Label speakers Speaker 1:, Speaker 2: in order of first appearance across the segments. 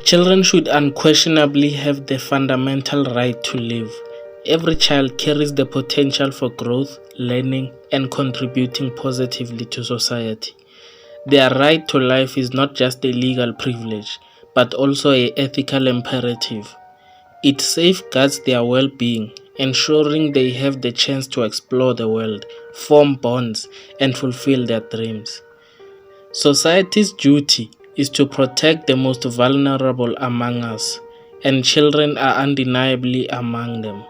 Speaker 1: Children should unquestionably have the fundamental right to live. Every child carries the potential for growth, learning, and contributing positively to society. Their right to life is not just a legal privilege, but also an ethical imperative. It safeguards their well-being, ensuring they have the chance to explore the world, form bonds, and fulfill their dreams. Society's duty is to protect the most vulnerable among us, and children are undeniably among them.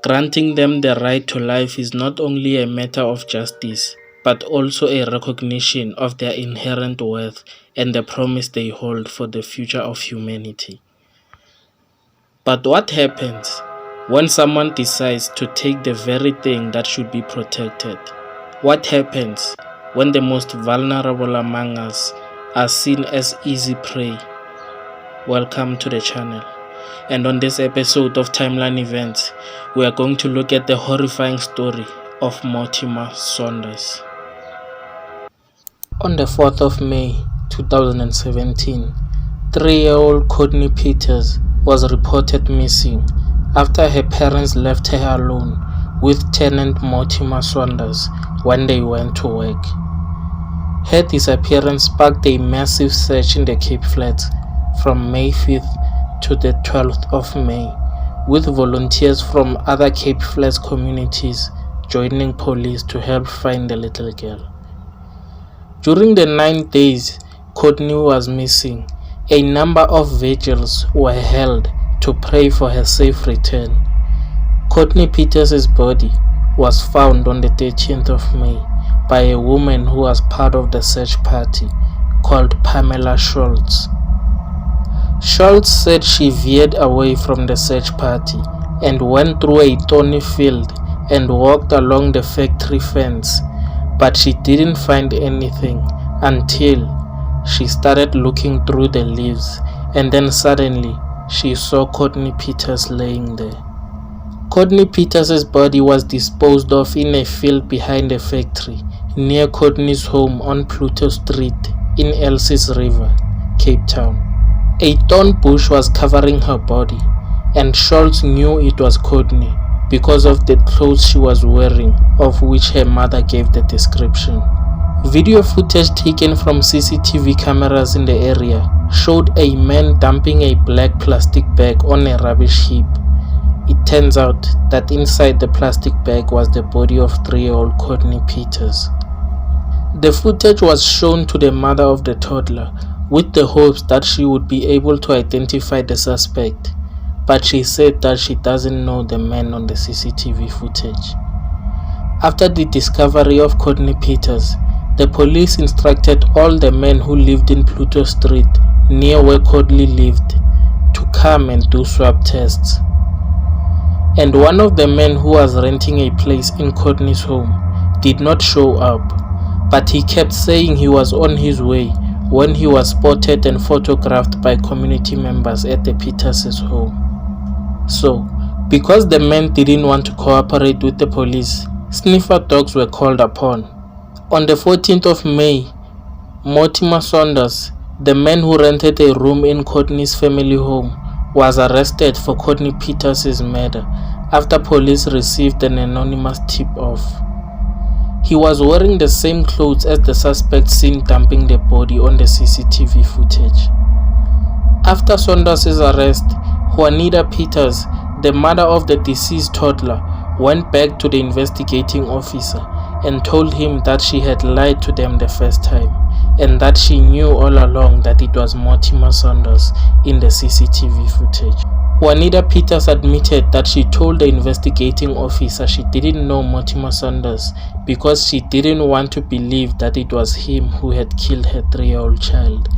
Speaker 1: Granting them the right to life is not only a matter of justice, but also a recognition of their inherent worth and the promise they hold for the future of humanity. But what happens when someone decides to take the very thing that should be protected? What happens when the most vulnerable among us are seen as easy prey? Welcome to the channel. And on this episode of Timeline Events, we are going to look at the horrifying story of Mortimer Saunders. On the 4th of May 2017, 3-year-old Courtney Pieters was reported missing after her parents left her alone with tenant Mortimer Saunders when they went to work. Her disappearance sparked a massive search in the Cape Flats from May 5th to the 12th of May, with volunteers from other Cape Flats communities joining police to help find the little girl. During the 9 days Courtney was missing, a number of vigils were held to pray for her safe return. Courtney Pieters' body was found on the 13th of May by a woman who was part of the search party called Pamela Schultz. Schultz said she veered away from the search party and went through a thorny field and walked along the factory fence, but she didn't find anything until she started looking through the leaves, and then suddenly she saw Courtney Pieters laying there. Courtney Pieters' body was disposed of in a field behind the factory near Courtney's home on Pluto Street in Elsie's River, Cape Town. A thorn bush was covering her body, and Schultz knew it was Courtney because of the clothes she was wearing, of which her mother gave the description. Video footage taken from CCTV cameras in the area showed a man dumping a black plastic bag on a rubbish heap. It turns out that inside the plastic bag was the body of 3-year-old Courtney Pieters. The footage was shown to the mother of the toddler with the hopes that she would be able to identify the suspect, but she said that she doesn't know the man on the CCTV footage. After the discovery of Courtney Pieters, the police instructed all the men who lived in Pluto Street near where Courtney lived to come and do swab tests. And one of the men who was renting a place in Courtney's home did not show up, but he kept saying he was on his way when he was spotted and photographed by community members at the Pieters' home. So, because the men didn't want to cooperate with the police, sniffer dogs were called upon. On the 14th of May, Mortimer Saunders, the man who rented a room in Courtney's family home, was arrested for Courtney Pieters' murder after police received an anonymous tip-off. He was wearing the same clothes as the suspect seen dumping the body on the CCTV footage. After Saunders' arrest, Juanita Pieters, the mother of the deceased toddler, went back to the investigating officer and told him that she had lied to them the first time, and that she knew all along that it was Mortimer Saunders in the CCTV footage. Juanita Pieters admitted that she told the investigating officer she didn't know Mortimer Saunders because she didn't want to believe that it was him who had killed her 3-year-old child,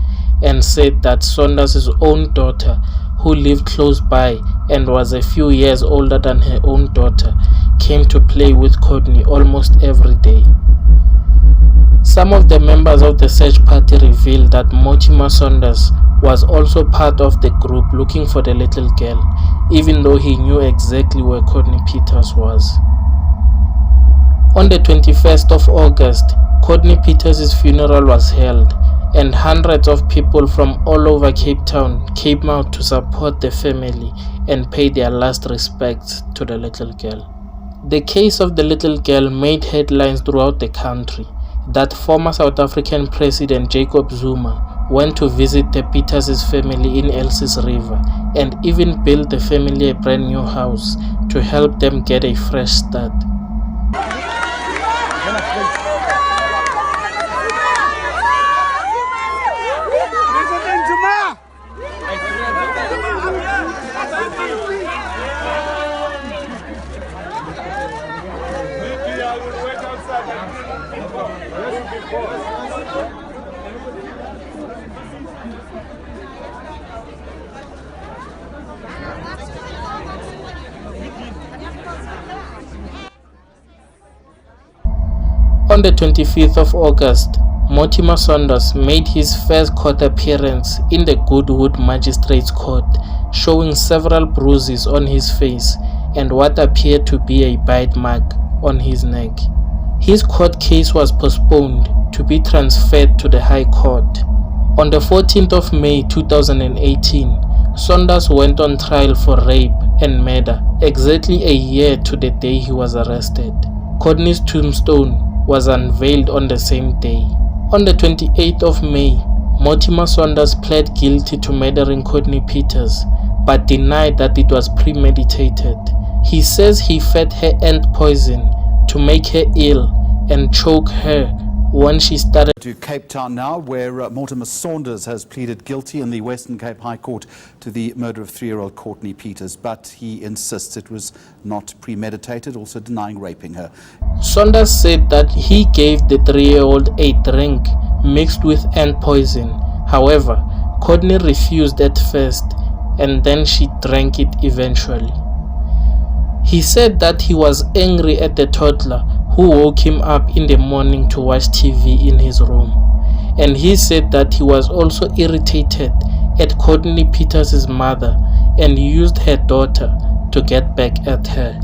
Speaker 1: and said that Saunders' own daughter, who lived close by and was a few years older than her own daughter, came to play with Courtney almost every day. Some of the members of the search party revealed that Mortimer Saunders was also part of the group looking for the little girl, even though he knew exactly where Courtney Pieters was. On the 21st of August, Courtney Pieters' funeral was held, and hundreds of people from all over Cape Town came out to support the family and pay their last respects to the little girl. The case of the little girl made headlines throughout the country. That former South African President Jacob Zuma went to visit the Pieters' family in Elsies River and even built the family a brand new house to help them get a fresh start. On the 25th of August, Mortimer Saunders made his first court appearance in the Goodwood Magistrates Court, showing several bruises on his face and what appeared to be a bite mark on his neck. His court case was postponed to be transferred to the High Court. On the 14th of May 2018, Saunders went on trial for rape and murder, exactly a year to the day he was arrested. Courtney's tombstone was unveiled on the same day. On the 28th of May, Mortimer Saunders pled guilty to murdering Courtney Pieters, but denied that it was premeditated. He says he fed her ant poison to make her ill and choke her when she started.
Speaker 2: To Cape Town now, where Mortimer Saunders has pleaded guilty in the Western Cape High Court to the murder of 3-year-old Courtney Pieters, but he insists it was not premeditated, also denying raping her.
Speaker 1: Saunders said that he gave the 3-year-old a drink mixed with ant poison. However, Courtney refused at first, and then she drank it eventually. He said that he was angry at the toddler who woke him up in the morning to watch TV in his room. And he said that he was also irritated at Courtney Pieters' mother and used her daughter to get back at her.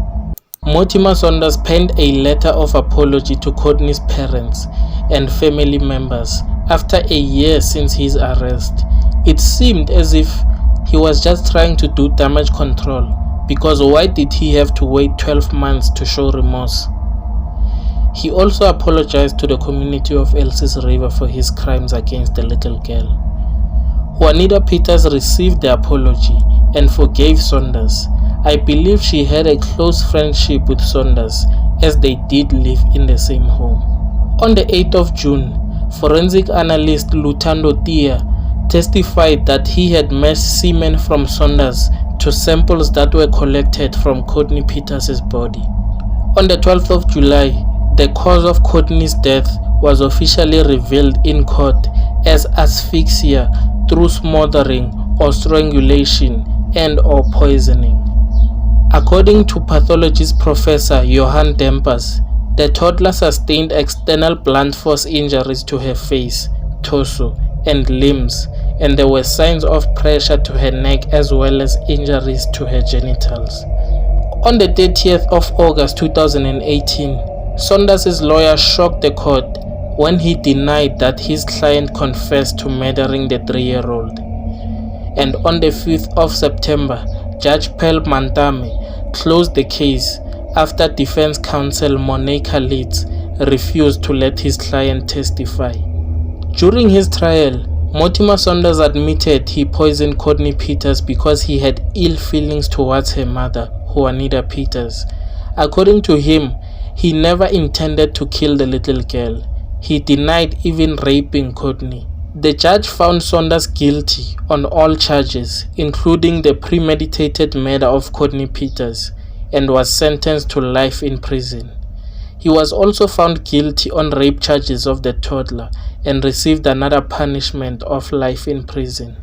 Speaker 1: Mortimer Saunders penned a letter of apology to Courtney's parents and family members after a year since his arrest. It seemed as if he was just trying to do damage control, because why did he have to wait 12 months to show remorse? He also apologized to the community of Elsies River for his crimes against the little girl. Juanita Pieters received the apology and forgave Saunders. I believe she had a close friendship with Saunders, as they did live in the same home. On the 8th of June, forensic analyst Lutando Tia testified that he had matched semen from Saunders to samples that were collected from Courtney Pieters' body. On the 12th of July, the cause of Courtney's death was officially revealed in court as asphyxia through smothering or strangulation and/or poisoning. According to pathologist Professor Johan Dempers, the toddler sustained external blunt force injuries to her face, torso, and limbs, and there were signs of pressure to her neck as well as injuries to her genitals. On the 30th of August 2018, Saunders' lawyer shocked the court when he denied that his client confessed to murdering the 3-year-old. And on the 5th of September, Judge Pearl Mantame closed the case after defense counsel Monica Leeds refused to let his client testify. During his trial, Mortimer Saunders admitted he poisoned Courtney Pieters because he had ill feelings towards her mother, Juanita Pieters. According to him, he never intended to kill the little girl. He denied even raping Courtney. The judge found Saunders guilty on all charges, including the premeditated murder of Courtney Pieters, and was sentenced to life in prison. He was also found guilty on rape charges of the toddler and received another punishment of life in prison.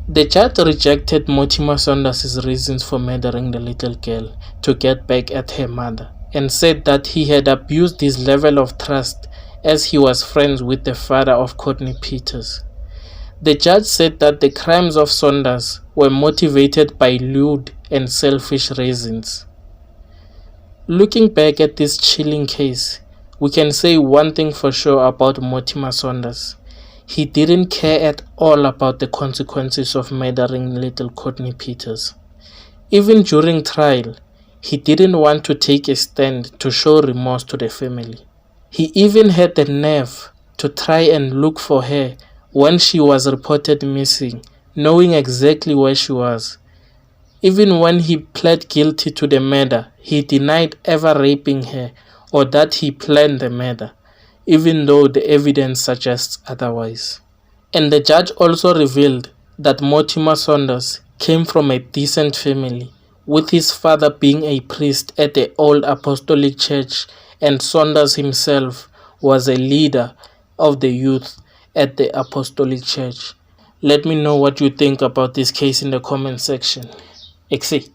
Speaker 1: The judge rejected Mortimer Saunders' reasons for murdering the little girl to get back at her mother, and said that he had abused his level of trust as he was friends with the father of Courtney Pieters. The judge said that the crimes of Saunders were motivated by lewd and selfish reasons. Looking back at this chilling case, we can say one thing for sure about Mortimer Saunders. He didn't care at all about the consequences of murdering little Courtney Pieters. Even during trial, he didn't want to take a stand to show remorse to the family. He even had the nerve to try and look for her when she was reported missing, knowing exactly where she was. Even when he pled guilty to the murder, he denied ever raping her or that he planned the murder, even though the evidence suggests otherwise. And the judge also revealed that Mortimer Saunders came from a decent family, with his father being a priest at the Old Apostolic Church, and Saunders himself was a leader of the youth at the Apostolic Church. Let me know what you think about this case in the comment section. Exit.